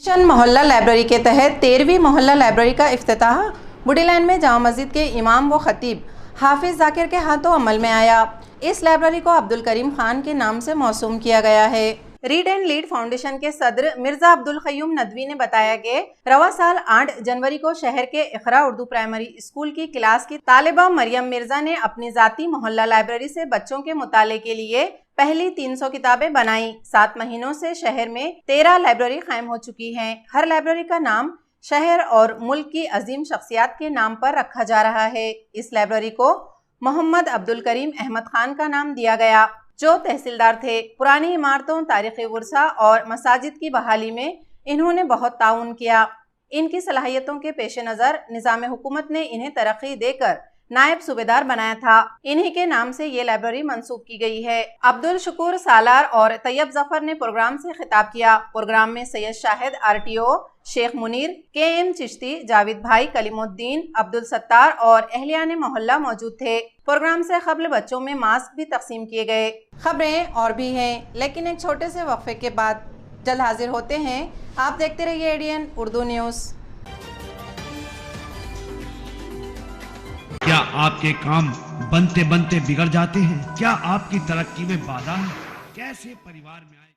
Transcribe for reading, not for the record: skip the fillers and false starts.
Mission मोहल्ला library के तहत 13वीं मोहल्ला लाइब्रेरी का इफ्तिताह बूढ़ी लाइन में जामा मस्जिद के इमाम व खतीब हाफिज जाकिर के हाथों अमल में आया। इस लाइब्रेरी को अब्दुल करीम खान के नाम से मौसूम किया गया है। रीड एंड लीड फाउंडेशन के सदर मिर्जा अब्दुल क़य्यूम नदवी ने बताया कि रवा साल 8 जनवरी को शहर के इक़रा उर्दू प्राइमरी स्कूल की क्लास की तालिबा मरियम मिर्जा ने अपनी ज़ाती मोहल्ला लाइब्रेरी से बच्चों के मुताले के लिए पहली 300 किताबें बनाई। 7 महीनों से शहर में 13 लाइब्रेरी कायम हो चुकी हैं। हर लाइब्रेरी का नाम शहर और मुल्क की अजीम शख्सियात के नाम पर रखा जा रहा है। इस लाइब्रेरी को मोहम्मद अब्दुल करीम अहमद खान का नाम दिया गया, जो तहसीलदार थे। पुरानी इमारतों, तारीखी वर्सा और मसाजिद की बहाली में इन्होंने बहुत ताउन किया। इनकी सलाहियतों के पेश नज़र निज़ाम हुकूमत ने इन्हें तरक्की देकर नायब सूबेदार बनाया था। इन्हीं के नाम से ये लाइब्रेरी मंसूब की गई है। अब्दुल शुक्र सालार और तैयब जफर ने प्रोग्राम से खिताब किया। प्रोग्राम में सैयद शाहिद RTO, शेख मुनीर, KM चिश्ती, जावेद भाई, कलीमुद्दीन, अब्दुल सत्तार और अहलियान मोहल्ला मौजूद थे। प्रोग्राम से कबल बच्चों में मास्क भी तकसीम किए गए। खबरें और भी हैं, लेकिन एक छोटे से वक्फे के बाद जल्द हाजिर होते हैं। आप देखते रहिए ADN उर्दू न्यूज़। क्या आपके काम बनते बनते बिगड़ जाते हैं? क्या आपकी तरक्की में बाधा है? कैसे परिवार में आए